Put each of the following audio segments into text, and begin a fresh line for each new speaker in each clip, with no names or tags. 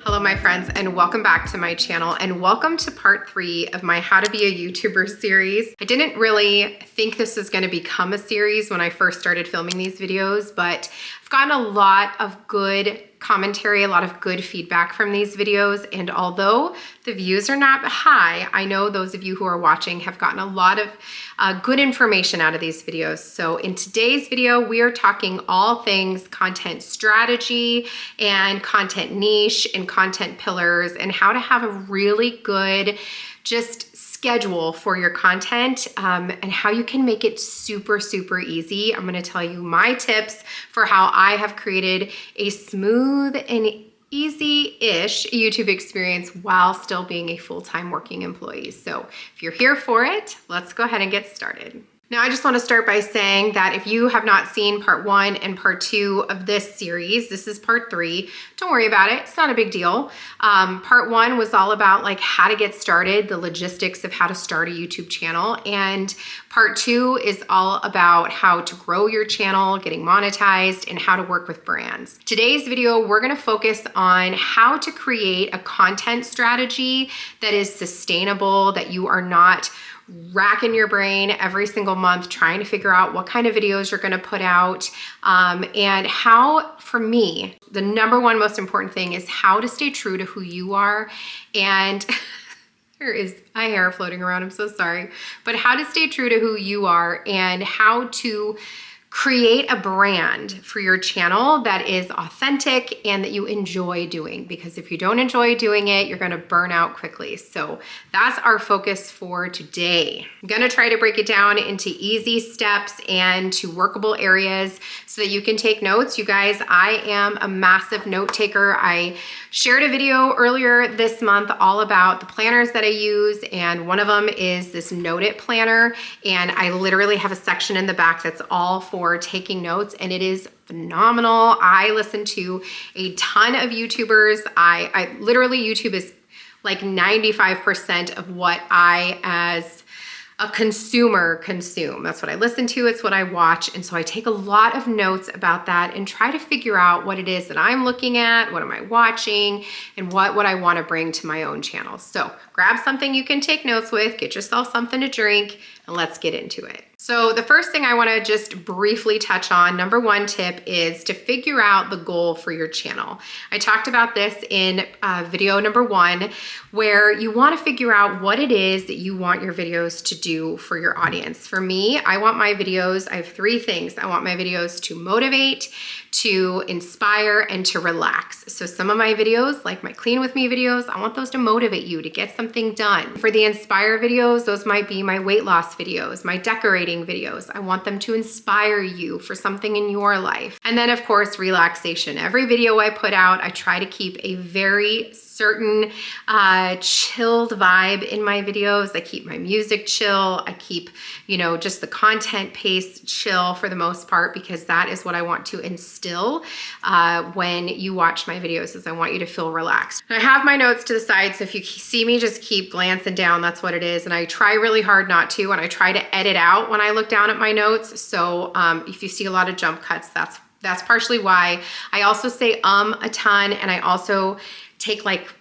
Hello my friends, and welcome back to my channel, and welcome to part 3 of my How to Be a YouTuber series. I didn't really think this was going to become a series when I first started filming these videos, but I've gotten a lot of good commentary, a lot of good feedback from these videos, and although the views are not high, I know those of you who are watching have gotten a lot of good information out of these videos. So in today's video, we are talking all things content strategy and content niche and content pillars and how to have a really good just schedule for your content and how you can make it super easy. I'm going to tell you my tips for how I have created a smooth and easy-ish YouTube experience while still being a full-time working employee. So if you're here for it, let's go ahead and get started. Now, I just want to start by saying that if you have not seen part 1 and part 2 of this series, this is part 3. Don't worry about it. It's not a big deal. Part 1 was all about like how to get started, the logistics of how to start a YouTube channel. And part 2 is all about how to grow your channel, getting monetized, and how to work with brands. Today's video, we're going to focus on how to create a content strategy that is sustainable, that you are not racking your brain every single month trying to figure out what kind of videos you're going to put out, and how, for me, the number one most important thing is how to stay true to who you are. And there is my hair floating around, I'm so sorry, but how to stay true to who you are and how to create a brand for your channel that is authentic and that you enjoy doing, because if you don't enjoy doing it, you're going to burn out quickly. So that's our focus for today. I'm going to try to break it down into easy steps and to workable areas so that you can take notes. You guys, I am a massive note taker. I shared a video earlier this month all about the planners that I use, and one of them is this Note It planner, and I literally have a section in the back that's all for taking notes, and it is phenomenal. I listen to a ton of YouTubers. I literally, YouTube is like 95% of what I as a consumer consume. That's what I listen to, it's what I watch. And so I take a lot of notes about that and try to figure out what it is that I'm looking at, what am I watching, and what I want to bring to my own channel. So grab something you can take notes with, get yourself something to drink, and let's get into it. So the first thing I want to just briefly touch on, number 1 tip, is to figure out the goal for your channel. I talked about this in video number 1, where you want to figure out what it is that you want your videos to do for your audience. For me, I want my videos, I have 3 things. I want my videos to motivate, to inspire, and to relax. So some of my videos, like my Clean With Me videos, I want those to motivate you to get something done. For the inspire videos, those might be my weight loss videos, my decorating videos. I want them to inspire you for something in your life. And then of course, relaxation. Every video I put out, I try to keep a very certain chilled vibe in my videos. I keep my music chill. I keep, just the content pace chill for the most part, because that is what I want to instill when you watch my videos, is I want you to feel relaxed. And I have my notes to the side, so if you see me just keep glancing down, that's what it is. And I try really hard not to, and I try to edit out when I look down at my notes. So if you see a lot of jump cuts, that's partially why. I also say a ton, and I also take like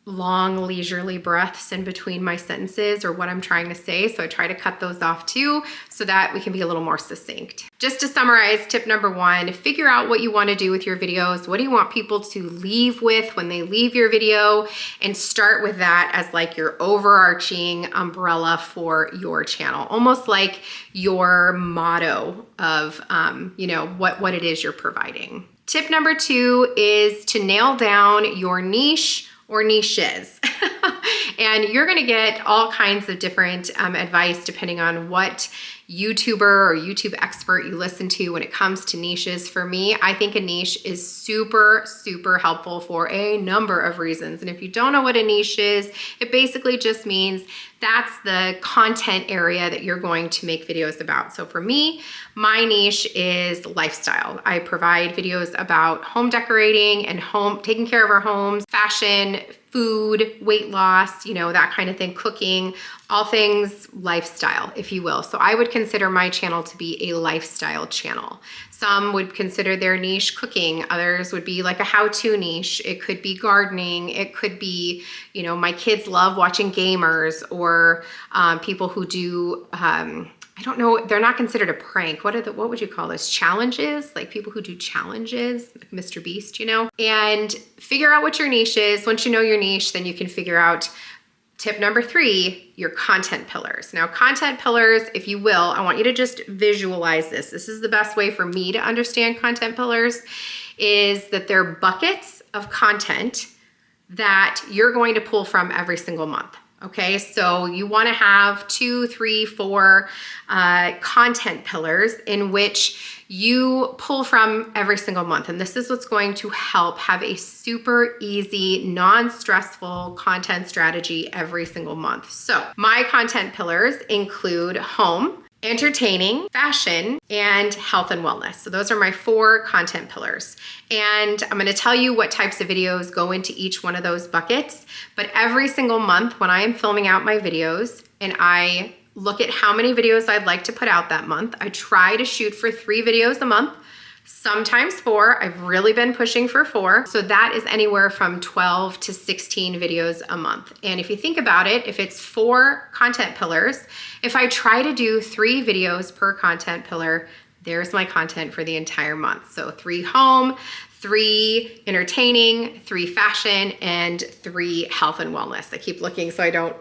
long leisurely breaths in between my sentences or what I'm trying to say. So I try to cut those off too, so that we can be a little more succinct. Just to summarize, tip number 1, figure out what you want to do with your videos. What do you want people to leave with when they leave your video? And start with that as like your overarching umbrella for your channel, almost like your motto of, what it is you're providing. Tip number 2 is to nail down your niche or niches. And you're gonna get all kinds of different advice depending on what YouTuber or YouTube expert you listen to when it comes to niches. For me, I think a niche is super helpful for a number of reasons. And if you don't know what a niche is, it basically just means that's the content area that you're going to make videos about. So for me, my niche is lifestyle. I provide videos about home decorating and taking care of our homes, fashion, food, weight loss, that kind of thing, cooking, all things lifestyle, if you will. So I would consider my channel to be a lifestyle channel. Some would consider their niche cooking. Others would be like a how-to niche. It could be gardening. It could be, you know, my kids love watching gamers, or people who do, I don't know, they're not considered a prank. What would you call this? Challenges? Like people who do challenges, like Mr. Beast, you know? And figure out what your niche is. Once you know your niche, then you can figure out tip number 3, your content pillars. Now, content pillars, if you will, I want you to just visualize this. This is the best way for me to understand content pillars, is that they're buckets of content that you're going to pull from every single month. Okay, so you want to have 2, 3, 4 content pillars in which you pull from every single month. And this is what's going to help have a super easy, non-stressful content strategy every single month. So my content pillars include home, entertaining, fashion, and health and wellness. So those are my 4 content pillars. And I'm gonna tell you what types of videos go into each one of those buckets. But every single month when I am filming out my videos and I look at how many videos I'd like to put out that month, I try to shoot for 3 videos a month, sometimes 4. I've really been pushing for 4. So that is anywhere from 12 to 16 videos a month. And if you think about it, if it's 4 content pillars, if I try to do 3 videos per content pillar, there's my content for the entire month. So 3 home, 3 entertaining, 3 fashion, and 3 health and wellness. I keep looking so I don't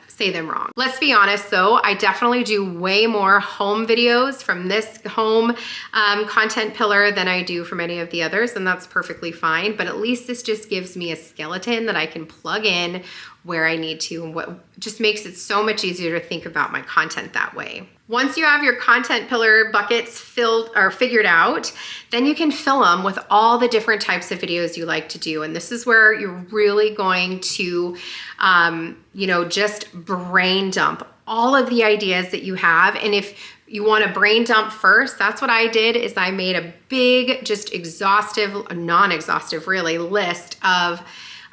say them wrong. Let's be honest though, I definitely do way more home videos from this home content pillar than I do from any of the others, and that's perfectly fine. But at least this just gives me a skeleton that I can plug in where I need to, and what just makes it so much easier to think about my content that way. Once you have your content pillar buckets figured out, then you can fill them with all the different types of videos you like to do. And this is where you're really going to, you know, just brain dump all of the ideas that you have. And if you want to brain dump first, that's what I did, is I made a big, just exhaustive, non-exhaustive really, list of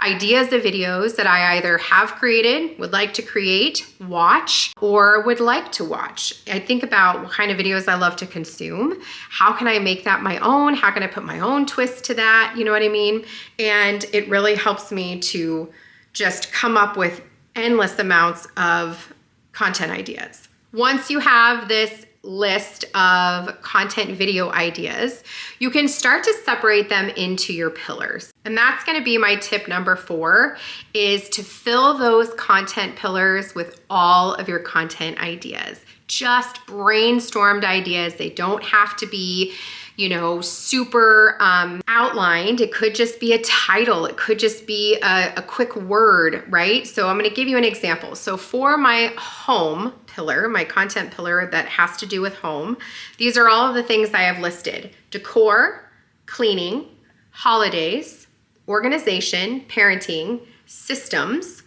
ideas of videos that I either have created, would like to create, watch, or would like to watch. I think about what kind of videos I love to consume. How can I make that my own? How can I put my own twist to that? You know what I mean? And it really helps me to just come up with endless amounts of content ideas. Once you have this list of content video ideas, you can start to separate them into your pillars. And that's going to be my tip number 4, is to fill those content pillars with all of your content ideas. Just brainstormed ideas. They don't have to be, you know, super outlined. It could just be a title. It could just be a quick word, right? So I'm going to give you an example. So for my home pillar, my content pillar that has to do with home, these are all of the things I have listed: decor, cleaning, holidays, organization, parenting, systems,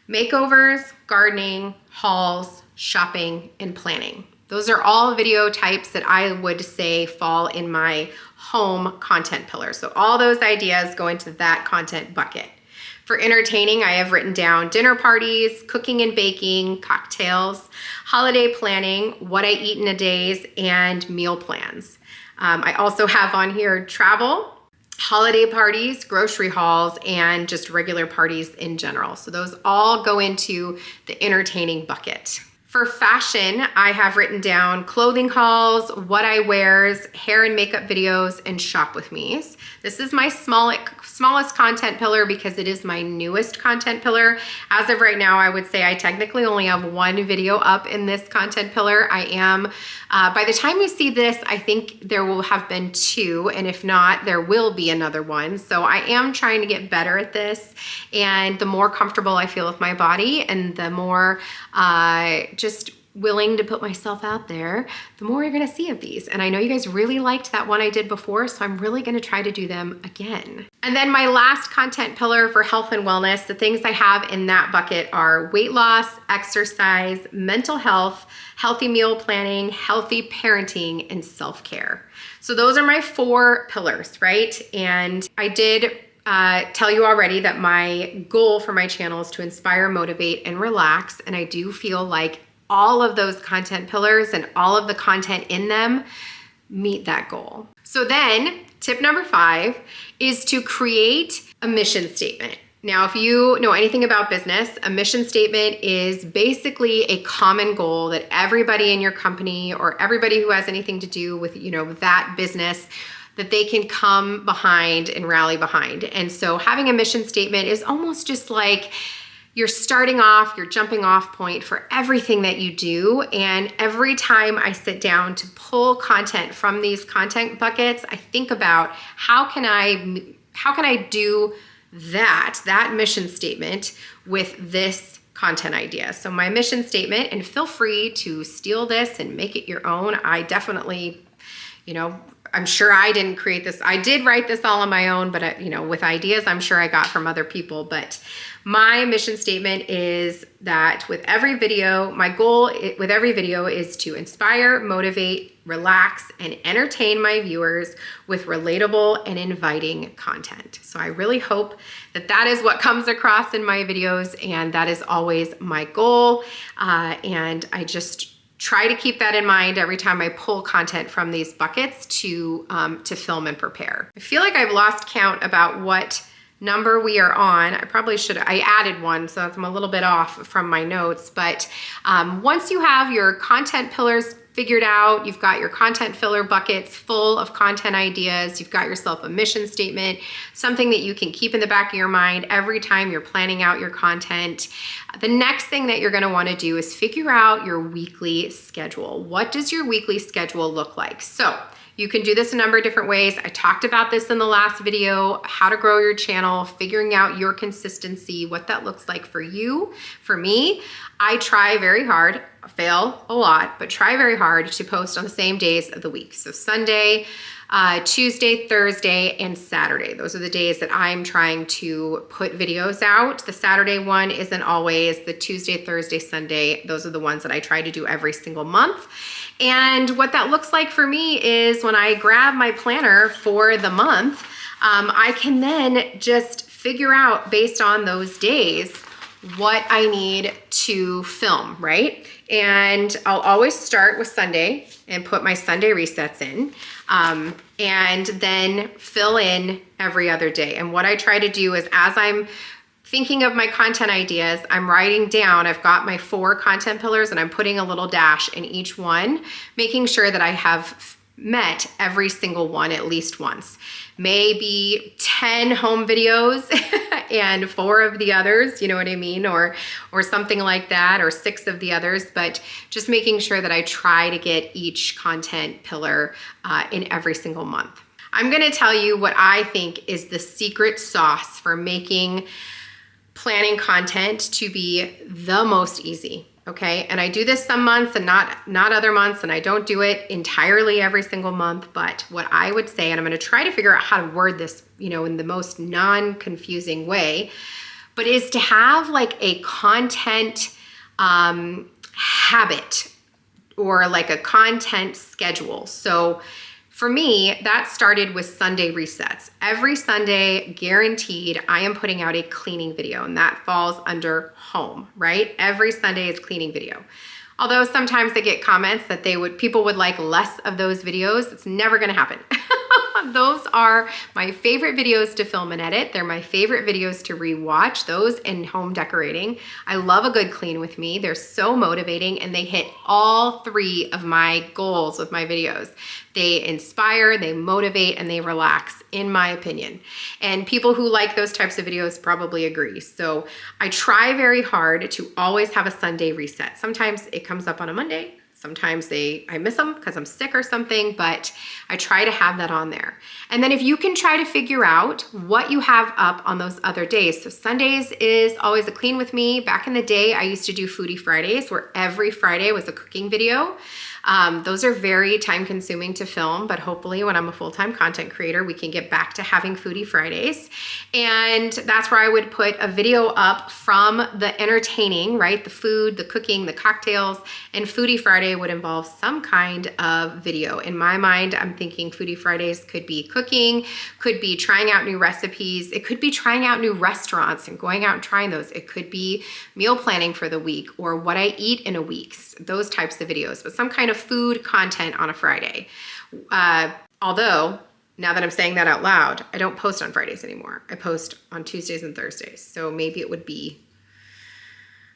makeovers, gardening, hauls, shopping, and planning. Those are all video types that I would say fall in my home content pillar. So all those ideas go into that content bucket. For entertaining, I have written down dinner parties, cooking and baking, cocktails, holiday planning, what I eat in a day, and meal plans. I also have on here travel, holiday parties, grocery hauls, and just regular parties in general. So those all go into the entertaining bucket. For fashion, I have written down clothing hauls, what I wears, hair and makeup videos, and shop with me's. This is my smallest content pillar because it is my newest content pillar. As of right now, I would say I technically only have 1 video up in this content pillar. I am, by the time you see this, I think there will have been 2, and if not, there will be another one. So I am trying to get better at this, and the more comfortable I feel with my body, and the more just willing to put myself out there, the more you're gonna see of these. And I know you guys really liked that one I did before, so I'm really gonna try to do them again. And then my last content pillar for health and wellness, the things I have in that bucket are weight loss, exercise, mental health, healthy meal planning, healthy parenting, and self-care. So those are my 4 pillars, right? And I did tell you already that my goal for my channel is to inspire, motivate, and relax. And I do feel like all of those content pillars and all of the content in them meet that goal. So then tip number 5 is to create a mission statement. Now, if you know anything about business, a mission statement is basically a common goal that everybody in your company or everybody who has anything to do with, that business, that they can come behind and rally behind. And so having a mission statement is almost just like you're starting off, your jumping off point for everything that you do. And every time I sit down to pull content from these content buckets, I think about how can I do that mission statement with this content idea. So my mission statement, and feel free to steal this and make it your own. I definitely, I'm sure I didn't create this. I did write this all on my own, but with ideas I'm sure I got from other people. But my mission statement is that with every video, my goal with every video is to inspire, motivate, relax, and entertain my viewers with relatable and inviting content. So I really hope that that is what comes across in my videos, and that is always my goal. And I just try to keep that in mind every time I pull content from these buckets to film and prepare. I feel like I've lost count about what number we are on. I added one, so I'm a little bit off from my notes, but once you have your content pillars figured out, you've got your content filler buckets full of content ideas, you've got yourself a mission statement, something that you can keep in the back of your mind every time you're planning out your content. The next thing that you're gonna wanna do is figure out your weekly schedule. What does your weekly schedule look like? So you can do this a number of different ways. I talked about this in the last video, how to grow your channel, figuring out your consistency, what that looks like for you. For me, I try very hard, fail a lot, but try very hard to post on the same days of the week. So Sunday, Tuesday, Thursday, and Saturday. Those are the days that I'm trying to put videos out. The Saturday one isn't always. The Tuesday, Thursday, Sunday, those are the ones that I try to do every single month. And what that looks like for me is when I grab my planner for the month, I can then just figure out based on those days what I need to film, right? And I'll always start with Sunday and put my Sunday resets in, and then fill in every other day. And what I try to do is as I'm thinking of my content ideas, I'm writing down, I've got my 4 content pillars and I'm putting a little dash in each one, making sure that I have met every single one at least once. Maybe 10 home videos and 4 of the others, you know what I mean? Or something like that, or 6 of the others, but just making sure that I try to get each content pillar in every single month. I'm gonna tell you what I think is the secret sauce for making planning content to be the most easy. Okay, and I do this some months and not other months, and I don't do it entirely every single month, but what I would say, and I'm gonna try to figure out how to word this, in the most non-confusing way, but is to have like a content habit or like a content schedule. So for me, that started with Sunday resets. Every Sunday, guaranteed, I am putting out a cleaning video, and that falls under home, right? Every Sunday is cleaning video. Although sometimes I get comments that people would like less of those videos. It's never gonna happen. Those are my favorite videos to film and edit. They're my favorite videos to rewatch, those and home decorating. I love a good clean with me. They're so motivating, and they hit all 3 of my goals with my videos. They inspire, they motivate, and they relax, in my opinion. And people who like those types of videos probably agree. So I try very hard to always have a Sunday reset. Sometimes it comes up on a Monday. Sometimes I miss them because I'm sick or something, but I try to have that on there. And then if you can try to figure out what you have up on those other days. So Sundays is always a clean with me. Back in the day, I used to do Foodie Fridays, where every Friday was a cooking video. Those are very time consuming to film, but hopefully when I'm a full-time content creator, we can get back to having Foodie Fridays. And that's where I would put a video up from the entertaining, right? The food, the cooking, the cocktails, and Foodie Friday would involve some kind of video. In my mind, I'm thinking Foodie Fridays could be cooking, could be trying out new recipes. It could be trying out new restaurants and going out and trying those. It could be meal planning for the week or what I eat in a week, those types of videos, but some kind of food content on a Friday. Although, now that I'm saying that out loud, I don't post on Fridays anymore. I post on Tuesdays and Thursdays. So maybe it would be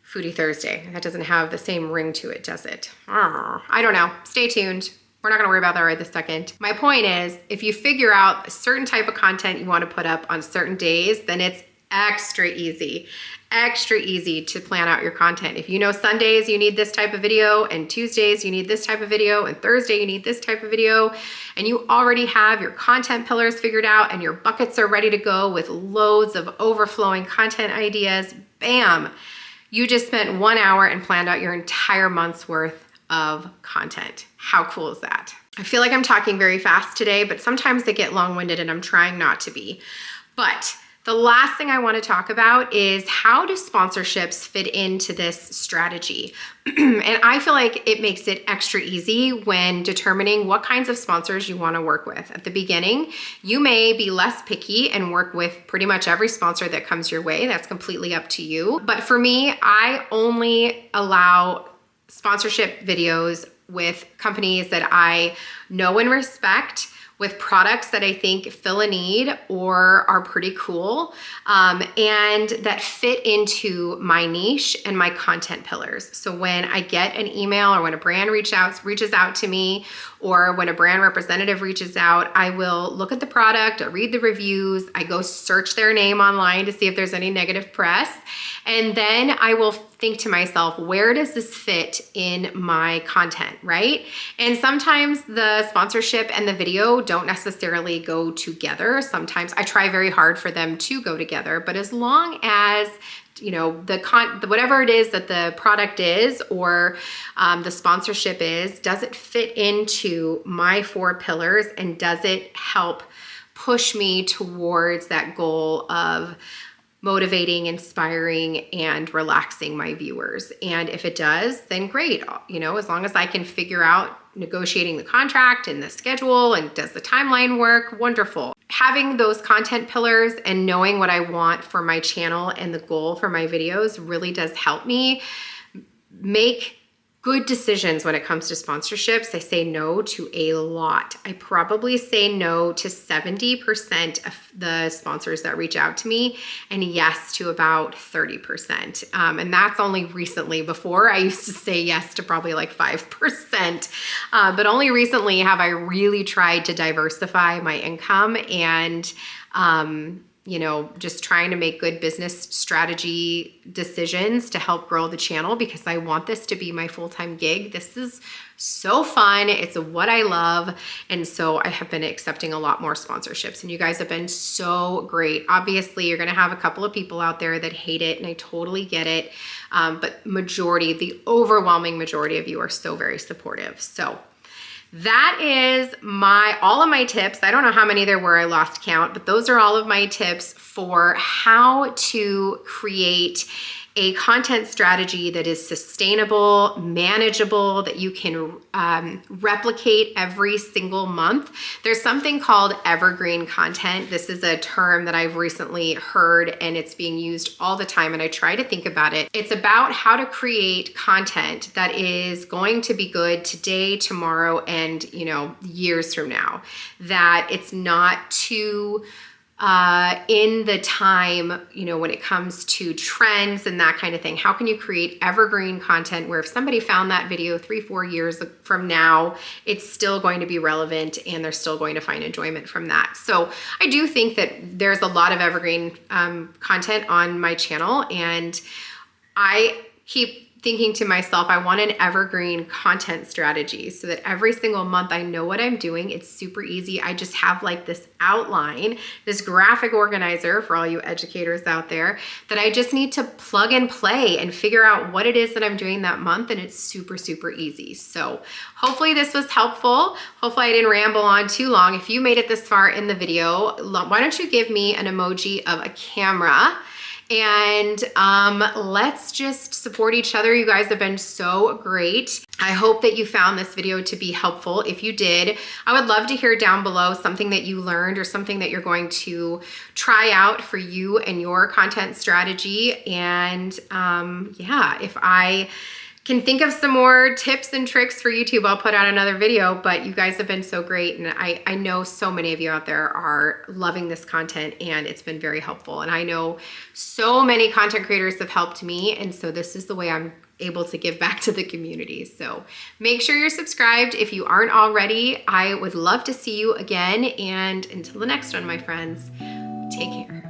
Foodie Thursday. That doesn't have the same ring to it, does it? I don't know. Stay tuned. We're not gonna worry about that right this second. My point is, if you figure out a certain type of content you wanna put up on certain days, then it's extra easy to plan out your content. If you know Sundays you need this type of video, and Tuesdays you need this type of video, and Thursday you need this type of video, and you already have your content pillars figured out and your buckets are ready to go with loads of overflowing content ideas, bam, you just spent 1 hour and planned out your entire month's worth of content. How cool is that? I feel like I'm talking very fast today, but sometimes they get long-winded and I'm trying not to be. But the last thing I want to talk about is, how do sponsorships fit into this strategy? And I feel like it makes it extra easy when determining what kinds of sponsors you want to work with. At the beginning, you may be less picky and work with pretty much every sponsor that comes your way. That's completely up to you. But for me, I only allow sponsorship videos with companies that I know and respect, with products that I think fill a need or are pretty cool, and that fit into my niche and my content pillars. So when I get an email or when a brand reaches out to me, or when a brand representative reaches out, I will look at the product, I read the reviews, I go search their name online to see if there's any negative press, and then I will think to myself, where does this fit in my content, right? And sometimes the sponsorship and the video don't necessarily go together. Sometimes I try very hard for them to go together, but as long as whatever it is that the product is, or the sponsorship is, does it fit into my 4 pillars, and does it help push me towards that goal of motivating, inspiring, and relaxing my viewers? And if it does, then great. As long as I can figure out negotiating the contract and the schedule, and does the timeline work, wonderful. Having those content pillars and knowing what I want for my channel and the goal for my videos really does help me make good decisions when it comes to sponsorships. I say no to a lot. I probably say no to 70% of the sponsors that reach out to me, and yes to about 30%. And that's only recently. Before, I used to say yes to probably like 5%. But only recently have I really tried to diversify my income and just trying to make good business strategy decisions to help grow the channel, because I want this to be my full-time gig. This is so fun. It's what I love. And so I have been accepting a lot more sponsorships, and you guys have been so great. Obviously, you're going to have a couple of people out there that hate it, and I totally get it. But the overwhelming majority of you are so very supportive. So that is all of my tips. I don't know how many there were, I lost count, but those are all of my tips for how to create a content strategy that is sustainable, manageable, that you can replicate every single month. There's something called evergreen content. This is a term that I've recently heard, and it's being used all the time, and I try to think about it. It's about how to create content that is going to be good today, tomorrow, and years from now. That it's not too in the time, when it comes to trends and that kind of thing. How can you create evergreen content where if somebody found that video 3-4 years from now, it's still going to be relevant and they're still going to find enjoyment from that? So I do think that there's a lot of evergreen content on my channel, and I keep thinking to myself, I want an evergreen content strategy so that every single month I know what I'm doing. It's super easy. I just have like this outline, this graphic organizer for all you educators out there that I just need to plug and play and figure out what it is that I'm doing that month. And it's super, super easy. So hopefully this was helpful. Hopefully I didn't ramble on too long. If you made it this far in the video, why don't you give me an emoji of a camera? And let's just support each other. You guys have been so great. I hope that you found this video to be helpful. If you did, I would love to hear down below something that you learned or something that you're going to try out for you and your content strategy. And yeah, if I can think of some more tips and tricks for YouTube, I'll put out another video, but you guys have been so great. And I know so many of you out there are loving this content and it's been very helpful. And I know so many content creators have helped me. And so this is the way I'm able to give back to the community. So make sure you're subscribed if you aren't already. I would love to see you again. And until the next one, my friends, take care.